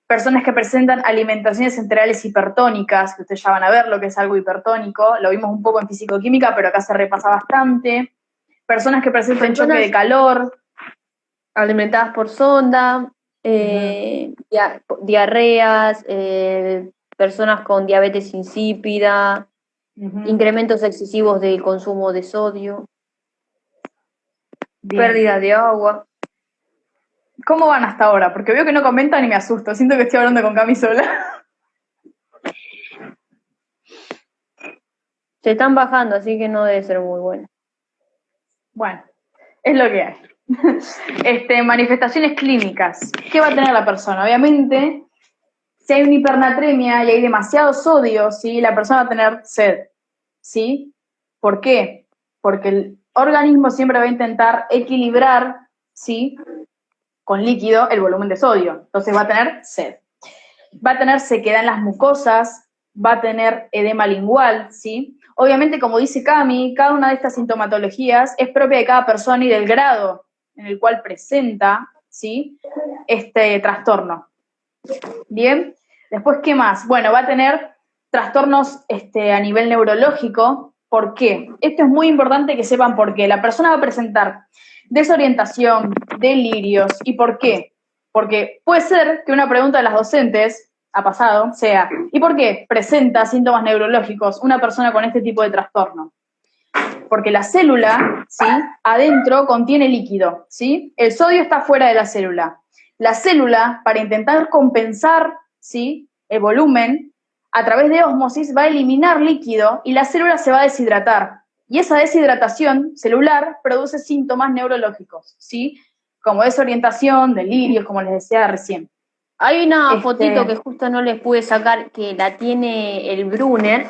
personas que presentan alimentaciones enterales hipertónicas, que ustedes ya van a ver lo que es algo hipertónico, lo vimos un poco en fisicoquímica, pero acá se repasa bastante. Personas que presentan choque de calor. Alimentadas por sonda, diarreas, personas con diabetes insípida, incrementos excesivos del consumo de sodio, pérdida de agua. ¿Cómo van hasta ahora? Porque veo que no comentan y me asusto. Siento que estoy hablando con Cami sola. Se están bajando, así que no debe ser muy bueno. Bueno, es lo que hay. Manifestaciones clínicas. ¿Qué va a tener la persona? Obviamente, si hay una hipernatremia y hay demasiado sodio, ¿sí? La persona va a tener sed, ¿sí? ¿Por qué? Porque el organismo siempre va a intentar equilibrar, ¿sí? Con líquido el volumen de sodio. Entonces va a tener sed. Va a tener sequedad en las mucosas, va a tener edema lingual, ¿sí? Obviamente, como dice Cami, cada una de estas sintomatologías es propia de cada persona y del grado en el cual presenta, ¿sí? Este trastorno. Bien, después, ¿qué más? Bueno, va a tener trastornos a nivel neurológico. ¿Por qué? Esto es muy importante que sepan por qué. La persona va a presentar desorientación, delirios. ¿Y por qué? Porque puede ser que una pregunta de las docentes ha pasado sea, ¿y por qué presenta síntomas neurológicos una persona con este tipo de trastorno? Porque la célula, ¿sí? Adentro contiene líquido, ¿sí? El sodio está fuera de la célula. La célula, para intentar compensar, ¿sí? El volumen, a través de ósmosis va a eliminar líquido y la célula se va a deshidratar. Y esa deshidratación celular produce síntomas neurológicos, ¿sí? Como desorientación, delirios, como les decía recién. Hay una fotito que justo no les pude sacar, que la tiene el Brunner,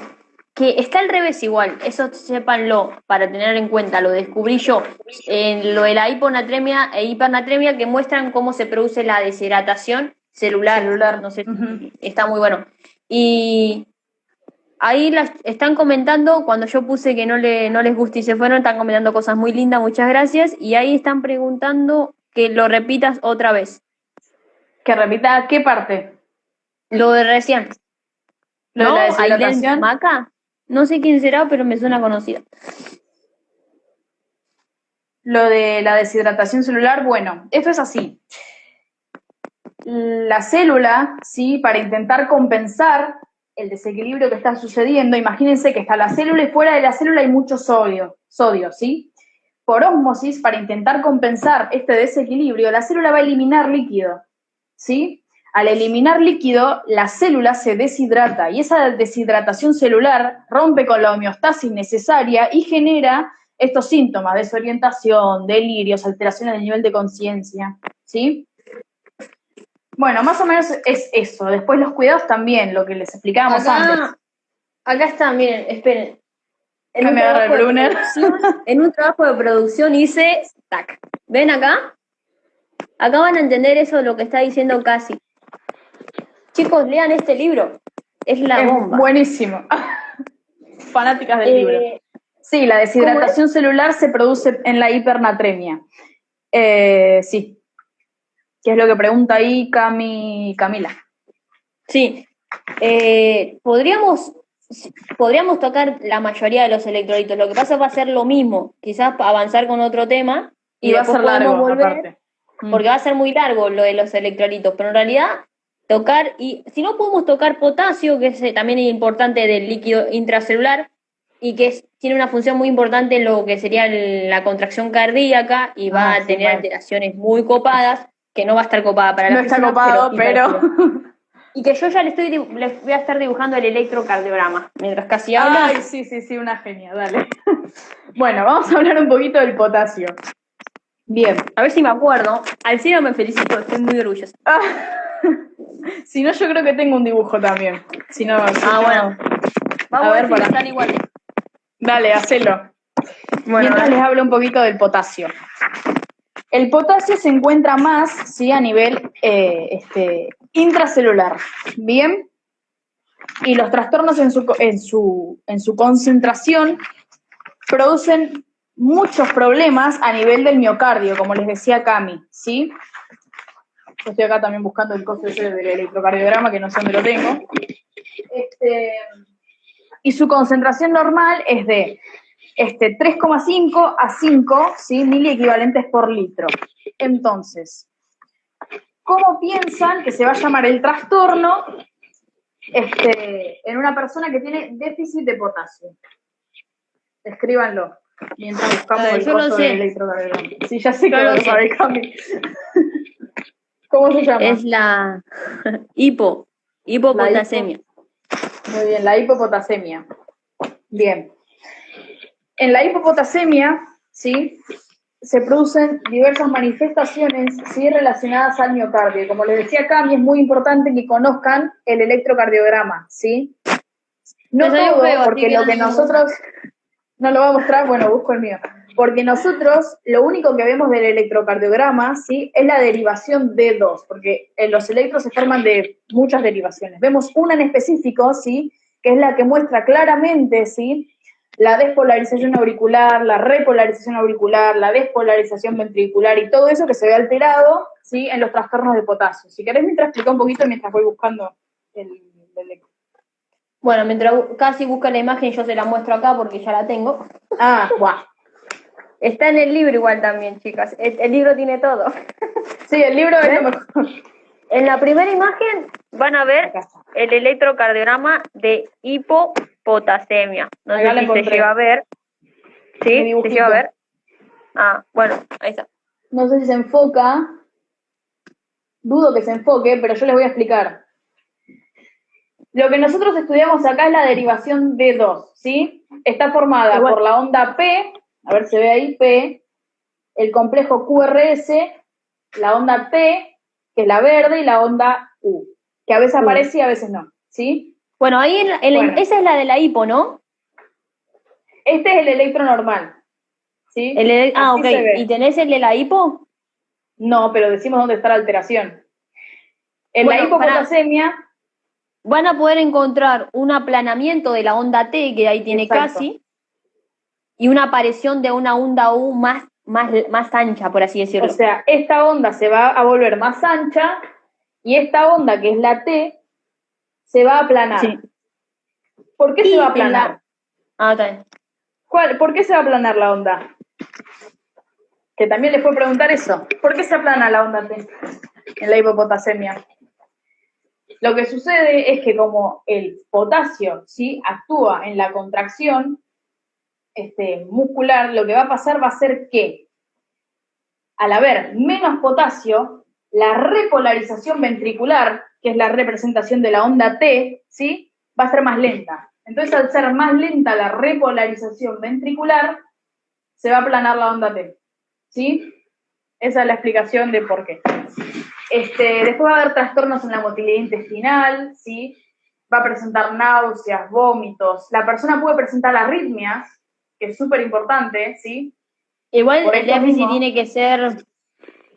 que está al revés igual, eso sépanlo, para tener en cuenta, lo descubrí yo, en lo de la hiponatremia e hipernatremia, que muestran cómo se produce la deshidratación celular. No sé, está muy bueno. Y ahí las están comentando, cuando yo puse que no les gusta y se fueron, están comentando cosas muy lindas, muchas gracias, y ahí están preguntando que lo repitas otra vez. ¿Que repita qué parte? Lo de recién. ¿Lo de la deshidratación? Maca? No sé quién será, pero me suena conocida. Lo de la deshidratación celular, bueno, esto es así. La célula, ¿sí? Para intentar compensar el desequilibrio que está sucediendo, imagínense que está la célula y fuera de la célula hay mucho sodio, ¿sí? Por ósmosis, para intentar compensar este desequilibrio, la célula va a eliminar líquido, ¿sí? Al eliminar líquido, la célula se deshidrata y esa deshidratación celular rompe con la homeostasis necesaria y genera estos síntomas, desorientación, delirios, alteraciones del nivel de conciencia, ¿sí? Bueno, más o menos es eso. Después los cuidados también, lo que les explicábamos antes. Acá está, miren, esperen. En un trabajo de producción hice, tac. ¿Ven acá? Acá van a entender eso de lo que está diciendo Casi. Chicos, lean este libro. Es la bomba. Buenísimo. Fanáticas del libro. Sí, la deshidratación celular se produce en la hipernatremia. Sí. ¿Qué es lo que pregunta ahí Camila? Sí. Podríamos tocar la mayoría de los electrolitos. Lo que pasa va a ser lo mismo. Quizás avanzar con otro tema. Y va a ser largo, volver, aparte. Porque va a ser muy largo lo de los electrolitos. Pero en realidad, tocar, y si no podemos tocar potasio, que también es importante del líquido intracelular, y que tiene una función muy importante en lo que sería la contracción cardíaca, y va a tener alteraciones muy copadas, que no va a estar copada para la persona. No está copado, pero... Y que yo ya les voy a estar dibujando el electrocardiograma, mientras Casi habla. Ay, sí, una genia, dale. Bueno, vamos a hablar un poquito del potasio. Bien. A ver si me acuerdo. Al cielo me felicito, estoy muy orgullosa. Si no, yo creo que tengo un dibujo también. Si no, bueno. Vamos a ver si están iguales. Dale, hacelo. Bueno, mientras les hablo un poquito del potasio. El potasio se encuentra más, ¿sí? A nivel intracelular. Bien. Y los trastornos en su concentración producen muchos problemas a nivel del miocardio, como les decía Cami, ¿sí? Yo estoy acá también buscando el costo ese del electrocardiograma, que no sé dónde lo tengo. Y su concentración normal es de 3,5 a 5, ¿sí? miliequivalentes por litro. Entonces, ¿cómo piensan que se va a llamar el trastorno en una persona que tiene déficit de potasio? Escríbanlo mientras buscamos el costo del electrocardiograma. Sí, ya sé que lo sabe, Cami. ¿Cómo se llama? Es la hipopotasemia. Muy bien, la hipopotasemia. Bien. En la hipopotasemia, ¿sí? Se producen diversas manifestaciones, ¿sí? relacionadas al miocardio. Como les decía Cami, es muy importante que conozcan el electrocardiograma, ¿sí? No todo, porque lo que nosotros... No lo voy a mostrar, bueno, busco el mío. Porque nosotros, lo único que vemos del electrocardiograma, ¿sí? es la derivación D2, porque los electros se forman de muchas derivaciones. Vemos una en específico, ¿sí? que es la que muestra claramente, ¿sí? la despolarización auricular, la repolarización auricular, la despolarización ventricular y todo eso que se ve alterado, ¿sí? en los trastornos de potasio. Si querés, mientras explico un poquito mientras voy buscando el electro. Bueno, mientras casi busca la imagen, yo se la muestro acá porque ya la tengo. Ah, guau. Está en el libro igual también, chicas. El libro tiene todo. Sí, el libro es lo mejor. En la primera imagen van a ver el electrocardiograma de hipopotasemia. No sé si se llega a ver. ¿Sí? ¿Se llega a ver? Ah, bueno, ahí está. No sé si se enfoca. Dudo que se enfoque, pero yo les voy a explicar. Lo que nosotros estudiamos acá es la derivación D2, ¿sí? Está formada por la onda P, a ver si se ve ahí, P, el complejo QRS, la onda T, que es la verde, y la onda U, que a veces aparece y a veces no, ¿sí? Bueno, ahí esa es la de la hipo, ¿no? Este es el electro normal, ¿sí? Ok. ¿Y tenés el de la hipo? No, pero decimos dónde está la alteración. En la hipopotasemia... Van a poder encontrar un aplanamiento de la onda T, que ahí tiene casi, y una aparición de una onda U más ancha, por así decirlo. O sea, esta onda se va a volver más ancha y esta onda, que es la T, se va a aplanar. Sí. ¿Por qué se va a aplanar? Está bien. ¿Por qué se va a aplanar la onda? Que también les puedo preguntar eso. ¿Por qué se aplana la onda T en la hipopotasemia? Lo que sucede es que como el potasio, ¿sí? actúa en la contracción muscular, lo que va a pasar va a ser que al haber menos potasio, la repolarización ventricular, que es la representación de la onda T, ¿sí? va a ser más lenta. Entonces, al ser más lenta la repolarización ventricular, se va a aplanar la onda T, ¿sí? Esa es la explicación de por qué. Después va a haber trastornos en la motilidad intestinal, ¿sí? Va a presentar náuseas, vómitos. La persona puede presentar arritmias, que es súper importante, ¿sí? Igual el déficit tiene que ser...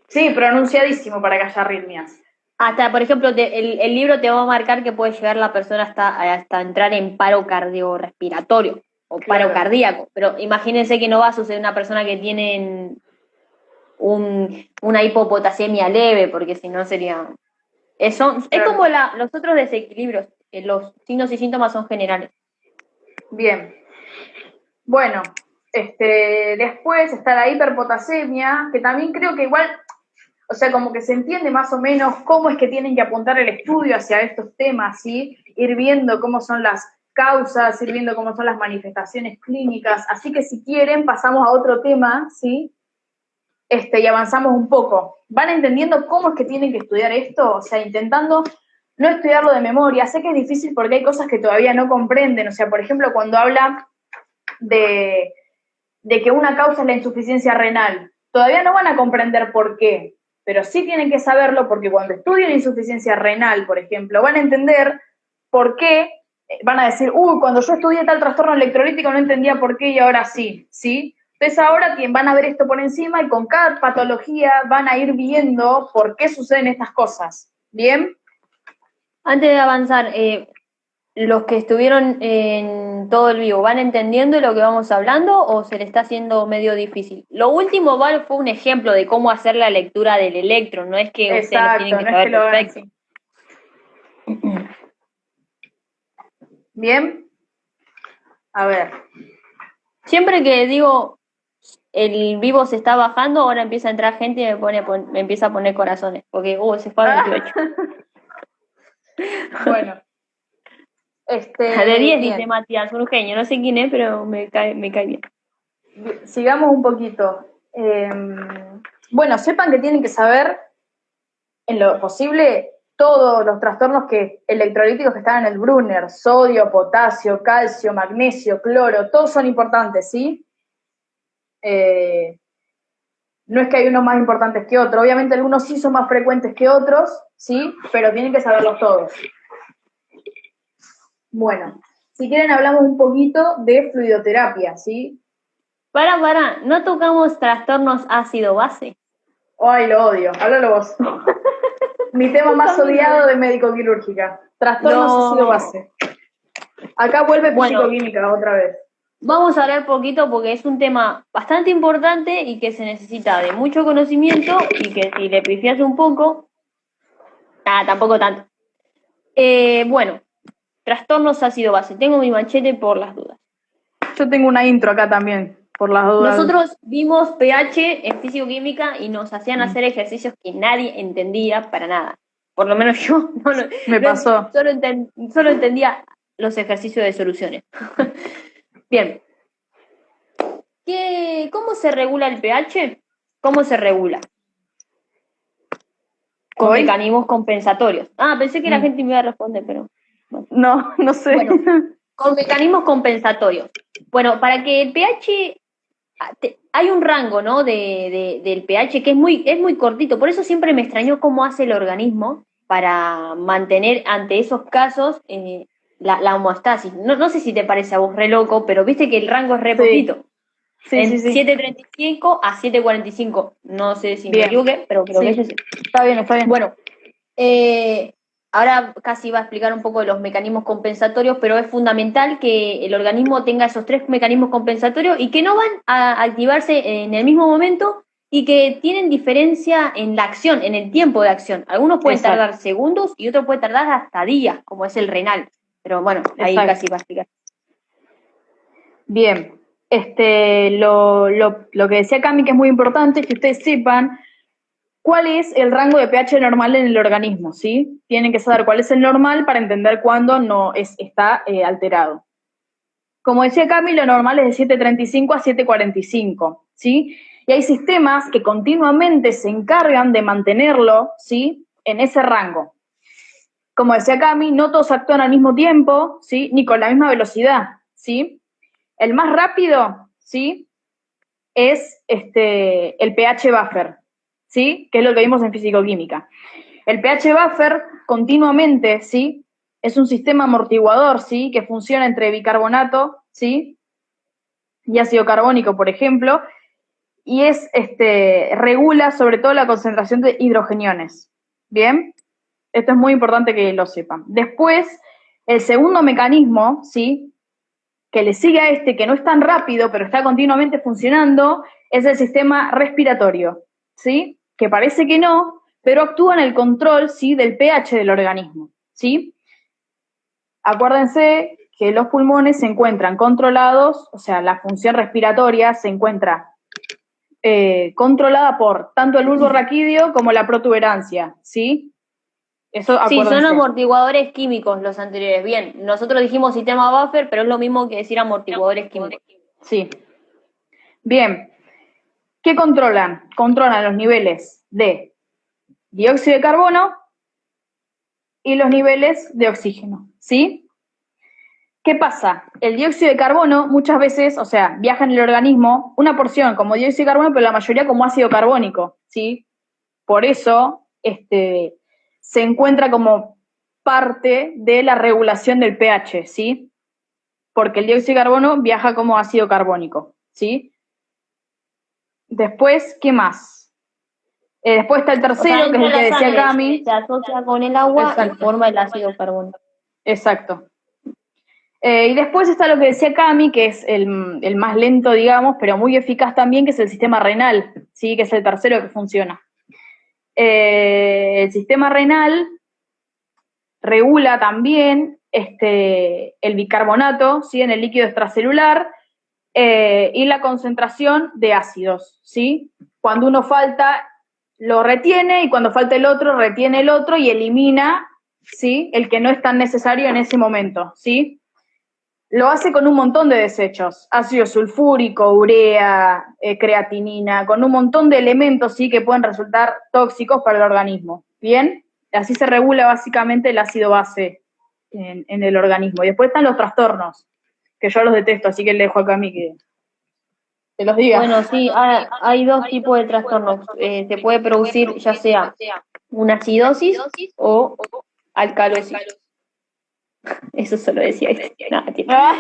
Sí, pronunciadísimo para que haya arritmias. Hasta, por ejemplo, el libro te va a marcar que puede llegar la persona hasta entrar en paro cardiorrespiratorio o paro cardíaco. Pero imagínense que no va a suceder una persona que tiene una hipopotasemia leve, porque si no sería... Es como los otros desequilibrios, los signos y síntomas son generales. Bien. Bueno, después está la hiperpotasemia, que también creo que igual, o sea, como que se entiende más o menos cómo es que tienen que apuntar el estudio hacia estos temas, ¿sí? Ir viendo cómo son las causas, ir viendo cómo son las manifestaciones clínicas. Así que si quieren, pasamos a otro tema, ¿sí? Y avanzamos un poco. ¿Van entendiendo cómo es que tienen que estudiar esto? O sea, intentando no estudiarlo de memoria. Sé que es difícil porque hay cosas que todavía no comprenden. O sea, por ejemplo, cuando habla de que una causa es la insuficiencia renal, todavía no van a comprender por qué, pero sí tienen que saberlo porque cuando estudien insuficiencia renal, por ejemplo, van a entender por qué, van a decir, cuando yo estudié tal trastorno electrolítico no entendía por qué y ahora sí, ¿sí? Entonces ahora van a ver esto por encima y con cada patología van a ir viendo por qué suceden estas cosas, ¿bien? Antes de avanzar, los que estuvieron en todo el vivo? ¿Van entendiendo lo que vamos hablando o se le está haciendo medio difícil? Lo último, Val, fue un ejemplo de cómo hacer la lectura del electron, no es que ustedes lo tienen que saber perfecto. Bien. A ver. Siempre que digo el vivo se está bajando, ahora empieza a entrar gente y me empieza a poner corazones, porque se fue a 28. Bueno. De 10 dice Matías, un genio, no sé quién es, pero me cae bien. Sigamos un poquito. Bueno, sepan que tienen que saber, en lo posible, todos los trastornos electrolíticos que están en el Brunner: sodio, potasio, calcio, magnesio, cloro, todos son importantes, ¿sí? No es que hay unos más importantes que otros, obviamente algunos sí son más frecuentes que otros, ¿sí? Pero tienen que saberlos todos. Bueno, si quieren hablamos un poquito de fluidoterapia, ¿sí? Para, ¿no tocamos trastornos ácido-base? Ay, lo odio, háblalo vos. Mi tema más odiado de médico-quirúrgica. Trastornos ácido-base. Acá vuelve físico-química otra vez. Vamos a hablar poquito porque es un tema bastante importante y que se necesita de mucho conocimiento y que si le pifias un poco, tampoco tanto. Bueno, trastornos ácido-base. Tengo mi machete por las dudas. Yo tengo una intro acá también, por las dudas. Nosotros vimos pH en físico-química y nos hacían hacer ejercicios que nadie entendía para nada. Por lo menos yo Me pasó. Solo entendía los ejercicios de soluciones. Bien. ¿Cómo se regula el pH? ¿Cómo se regula? Con mecanismos compensatorios. Pensé que la gente me iba a responder, pero... Bueno. No sé. Bueno, con mecanismos compensatorios. Bueno, para que el pH... hay un rango, ¿no? Del pH que es muy cortito. Por eso siempre me extrañó cómo hace el organismo para mantener ante esos casos la homeostasis. No sé si te parece a vos re loco, pero viste que el rango es re poquito. Sí. 7.35 a 7.45. No sé si me equivoqué, pero creo que es ese. Está bien. Bueno, ahora casi va a explicar un poco de los mecanismos compensatorios, pero es fundamental que el organismo tenga esos 3 mecanismos compensatorios y que no van a activarse en el mismo momento y que tienen diferencia en la acción, en el tiempo de acción. Algunos pueden tardar segundos y otros pueden tardar hasta días, como es el renal. Pero bueno, ahí casi va a explicar. Bien. Lo que decía Cami, que es muy importante, es que ustedes sepan cuál es el rango de pH normal en el organismo, ¿sí? Tienen que saber cuál es el normal para entender cuándo está alterado. Como decía Cami, lo normal es de 7.35 a 7.45, ¿sí? Y hay sistemas que continuamente se encargan de mantenerlo, ¿sí? En ese rango. Como decía Cami, no todos actúan al mismo tiempo, ¿sí? Ni con la misma velocidad, ¿sí? El más rápido, ¿sí? Es el pH buffer, ¿sí? Que es lo que vimos en fisicoquímica. El pH buffer continuamente, ¿sí? Es un sistema amortiguador, ¿sí? Que funciona entre bicarbonato, ¿sí? Y ácido carbónico, por ejemplo, y regula sobre todo la concentración de hidrogeniones. ¿Bien? Esto es muy importante que lo sepan. Después, el segundo mecanismo, ¿sí? Que le sigue a que no es tan rápido, pero está continuamente funcionando, es el sistema respiratorio, ¿sí? Que parece que no, pero actúa en el control, ¿sí? Del pH del organismo, ¿sí? Acuérdense que los pulmones se encuentran controlados, o sea, la función respiratoria se encuentra controlada por tanto el bulbo raquídeo como la protuberancia, ¿sí? Eso, sí, son amortiguadores químicos los anteriores. Bien, nosotros dijimos sistema buffer, pero es lo mismo que decir amortiguadores químicos. Sí. Bien. ¿Qué controlan? Controlan los niveles de dióxido de carbono y los niveles de oxígeno, ¿sí? ¿Qué pasa? El dióxido de carbono muchas veces, o sea, viaja en el organismo una porción como dióxido de carbono, pero la mayoría como ácido carbónico, ¿sí? Por eso se encuentra como parte de la regulación del pH, ¿sí? Porque el dióxido de carbono viaja como ácido carbónico, ¿sí? Después, ¿qué más? Después está el tercero, que es el que decía Cami. Se asocia con el agua y forma el ácido carbónico. Exacto. Y después está lo que decía Cami, que es el más lento, digamos, pero muy eficaz también, que es el sistema renal, ¿sí? Que es el tercero que funciona. El sistema renal regula también el bicarbonato, ¿sí? En el líquido extracelular, y la concentración de ácidos, ¿sí? Cuando uno falta, lo retiene, y cuando falta el otro, retiene el otro y elimina, ¿sí? El que no es tan necesario en ese momento, ¿sí? Lo hace con un montón de desechos, ácido sulfúrico, urea, creatinina, con un montón de elementos, ¿sí? Que pueden resultar tóxicos para el organismo, ¿bien? Así se regula básicamente el ácido base en el organismo. Y después están los trastornos, que yo los detesto, así que le dejo acá a mí que los diga. Bueno, sí, hay dos tipos de trastornos. Se puede producir ya sea una acidosis o alcalosis. Eso solo decía este. Nada,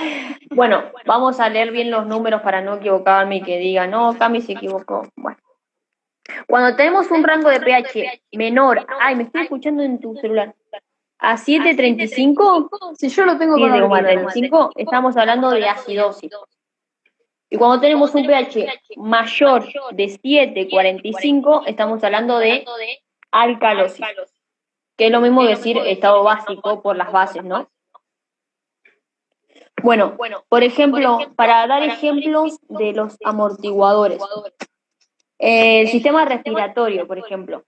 bueno, vamos a leer bien los números para no equivocarme y que diga, no, Cami se equivocó. Bueno, cuando tenemos un rango de pH menor, ay, me estoy escuchando en tu celular, a 7,35, Si yo lo tengo con auriculares. 7,35, estamos hablando de acidosis. Y cuando tenemos un pH mayor de 7,45, estamos hablando de alcalosis, que es lo mismo decir estado básico por las bases, ¿no? Bueno, por ejemplo, para dar ejemplos de los amortiguadores, el sistema respiratorio, por ejemplo.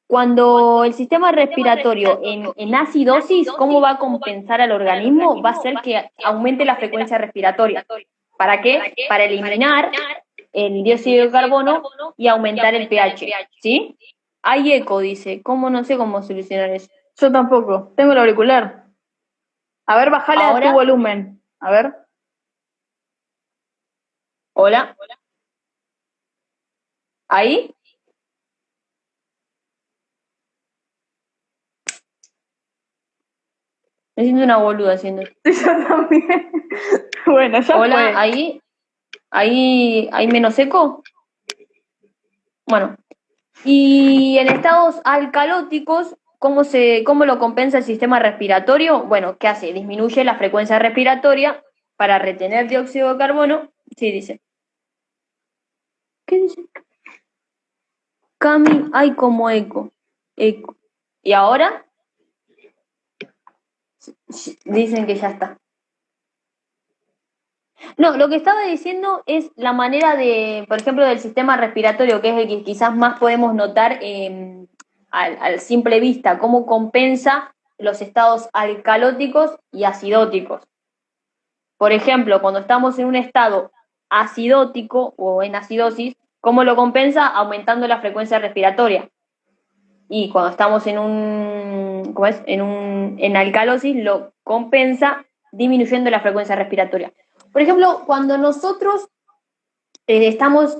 Cuando el sistema respiratorio en acidosis, ¿cómo va a compensar al organismo? Va a hacer que aumente la frecuencia respiratoria. ¿Para qué? Para eliminar el dióxido de carbono y aumentar el pH, ¿sí? Hay eco, dice. ¿Cómo? No sé cómo solucionar eso. Yo tampoco. Tengo el auricular. A ver, bajale a tu volumen. A ver. Hola. ¿Ahí? Me siento una boluda haciendo esto. Sí, yo también. Bueno, ya Hola, fue. ¿Ahí menos eco? Bueno. Y en estados alcalóticos, ¿cómo lo compensa el sistema respiratorio? Bueno, ¿qué hace? Disminuye la frecuencia respiratoria para retener dióxido de carbono. Sí, dice. ¿Qué dice? Cami, hay como eco. Eco. ¿Y ahora? Dicen que ya está. No, lo que estaba diciendo es la manera de, por ejemplo, del sistema respiratorio, que es el que quizás más podemos notar al simple vista, cómo compensa los estados alcalóticos y acidóticos. Por ejemplo, cuando estamos en un estado acidótico o en acidosis, ¿cómo lo compensa? Aumentando la frecuencia respiratoria. Y cuando estamos en alcalosis, lo compensa disminuyendo la frecuencia respiratoria. Por ejemplo, cuando nosotros estamos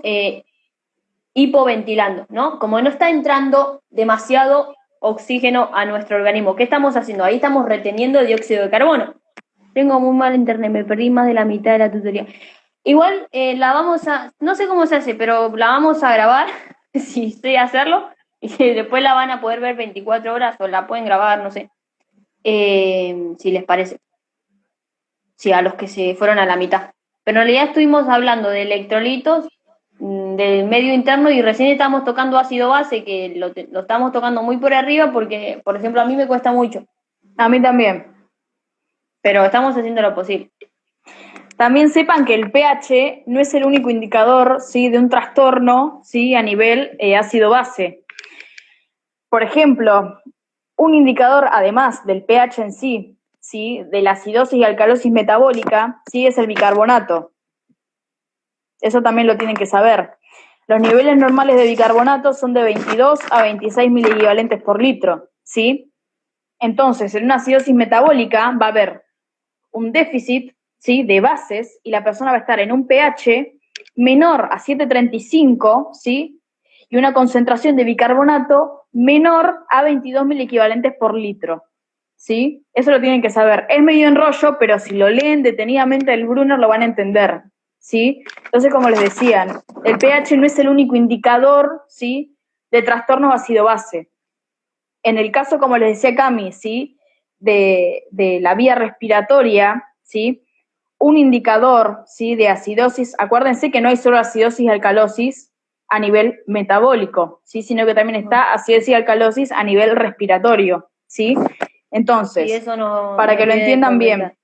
hipoventilando, ¿no? Como no está entrando demasiado oxígeno a nuestro organismo, ¿qué estamos haciendo? Ahí estamos reteniendo dióxido de carbono. Tengo muy mal internet, me perdí más de la mitad de la tutoría. Igual no sé cómo se hace, pero la vamos a grabar, si sé hacerlo, y después la van a poder ver 24 horas o la pueden grabar, no sé, si les parece. Sí, a los que se fueron a la mitad. Pero en realidad estuvimos hablando de electrolitos, del medio interno, y recién estamos tocando ácido base, que lo estamos tocando muy por arriba porque, por ejemplo, a mí me cuesta mucho. A mí también. Pero estamos haciendo lo posible. También sepan que el pH no es el único indicador, ¿sí? De un trastorno, ¿sí? A nivel ácido base. Por ejemplo, un indicador, además del pH en sí, ¿sí? De la acidosis y alcalosis metabólica, ¿sí? Es el bicarbonato. Eso también lo tienen que saber. Los niveles normales de bicarbonato son de 22 a 26 miliequivalentes por litro, ¿sí? Entonces, en una acidosis metabólica va a haber un déficit, ¿sí? De bases, y la persona va a estar en un pH menor a 7,35, ¿sí? Y una concentración de bicarbonato menor a 22 miliequivalentes por litro, ¿sí? Eso lo tienen que saber. Es medio enrollo, pero si lo leen detenidamente el Brunner lo van a entender, ¿sí? Entonces, como les decían, el pH no es el único indicador, ¿sí? De trastornos ácido-base. En el caso, como les decía Cami, ¿sí? De la vía respiratoria, ¿sí? Un indicador, ¿sí? De acidosis. Acuérdense que no hay solo acidosis y alcalosis a nivel metabólico, ¿sí? Sino que también está acidosis y alcalosis a nivel respiratorio, ¿sí? Entonces, eso no, para no que lo olvidé de entiendan bien, comentar.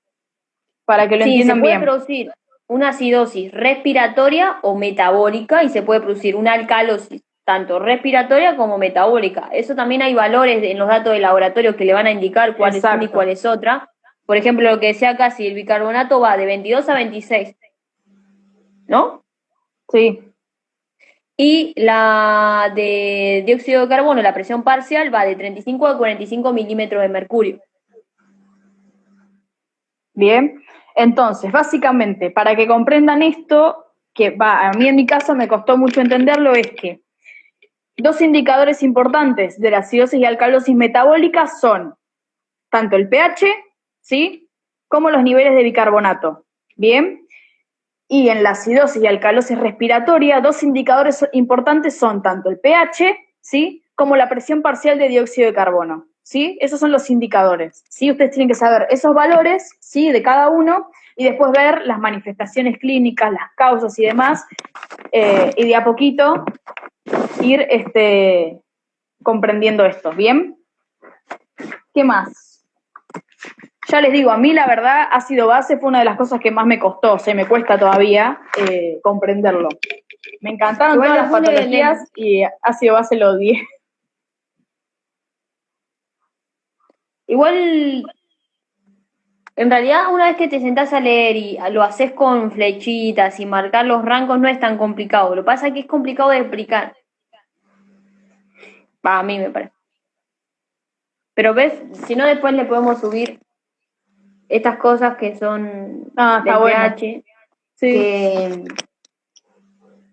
para que lo Sí, se entiendan puede bien. producir una acidosis respiratoria o metabólica y se puede producir una alcalosis tanto respiratoria como metabólica. Eso también hay valores en los datos de laboratorio que le van a indicar cuál es una y Exacto. cuál es otra. Por ejemplo, lo que decía acá, si el bicarbonato va de 22 a 26, ¿no? Sí, Y la de dióxido de carbono, la presión parcial, va de 35 a 45 milímetros de mercurio. bien. Entonces, básicamente, para que comprendan esto, que a mí en mi caso me costó mucho entenderlo, es que dos indicadores importantes de la acidosis y alcalosis metabólica son tanto el pH, ¿sí? Como los niveles de bicarbonato, ¿bien? Y en la acidosis y alcalosis respiratoria, dos indicadores importantes son tanto el pH, ¿sí? Como la presión parcial de dióxido de carbono, ¿sí? Esos son los indicadores, ¿sí? Ustedes tienen que saber esos valores, ¿sí? De cada uno y después ver las manifestaciones clínicas, las causas y demás, y de a poquito ir comprendiendo esto, ¿bien? ¿Qué más? Ya les digo, a mí la verdad, ácido base fue una de las cosas que más me costó, se me cuesta todavía comprenderlo. Me encantaron Igual todas las después patologías y ácido base lo odié. igual, en realidad, una vez que te sentás a leer y lo haces con flechitas y marcar los rangos, no es tan complicado. Lo que pasa es que es complicado de explicar. A mí me parece. Pero ves, si no, después le podemos subir estas cosas que son Está del bueno. pH, Sí. que...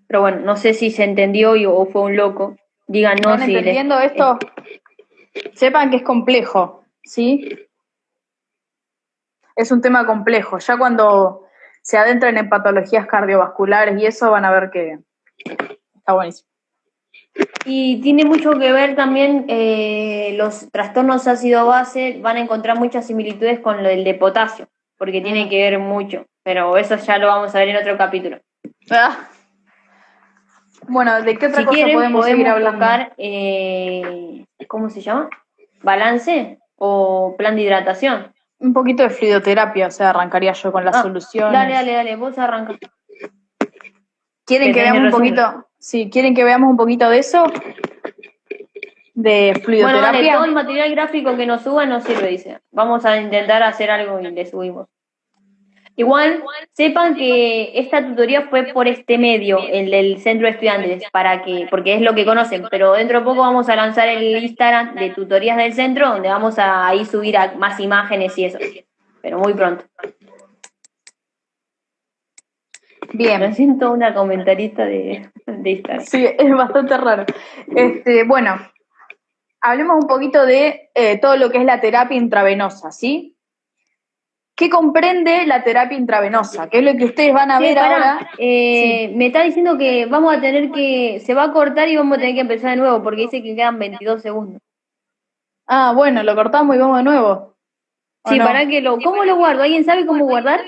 Pero bueno, no sé si se entendió o fue un loco. Díganos ¿Van si entendiendo esto? Sepan que es complejo, ¿sí? Es un tema complejo. Ya cuando se adentran en patologías cardiovasculares y eso van a ver que está buenísimo. Y tiene mucho que ver también los trastornos ácido-base, van a encontrar muchas similitudes con lo del de potasio, porque tiene que ver mucho, pero eso ya lo vamos a ver en otro capítulo. Ah. Bueno, ¿de qué otra Si cosa quieren, podemos seguir podemos hablando? tocar, ¿cómo se llama? Balance o plan de hidratación. Un poquito de fluidoterapia, o sea, arrancaría yo con las Dale, soluciones. dale, dale, vos arranca. ¿Quieren Que que tenés veamos un resumen. poquito? Sí, ¿quieren que veamos un poquito de eso? De Bueno, dale, fluidoterapia. todo el material gráfico que nos suba nos sirve, dice. Vamos a intentar hacer algo y le subimos. Igual, sepan que esta tutoría fue por este medio, el del centro de estudiantes, porque es lo que conocen, pero dentro de poco vamos a lanzar el Instagram de tutorías del centro, donde vamos a ahí subir más imágenes y eso, pero muy pronto. Bien. Me siento una comentarista de Instagram. Sí, es bastante raro. Bueno, hablemos un poquito de todo lo que es la terapia intravenosa, ¿sí? ¿Qué comprende la terapia intravenosa? ¿Qué es lo que ustedes van a ver ahora? Sí. Me está diciendo que vamos a tener que, se va a cortar y vamos a tener que empezar de nuevo, porque dice que quedan 22 segundos. Ah, bueno, lo cortamos y vamos de nuevo. Sí, no? para que ¿cómo lo guardo? ¿Alguien sabe cómo guardar?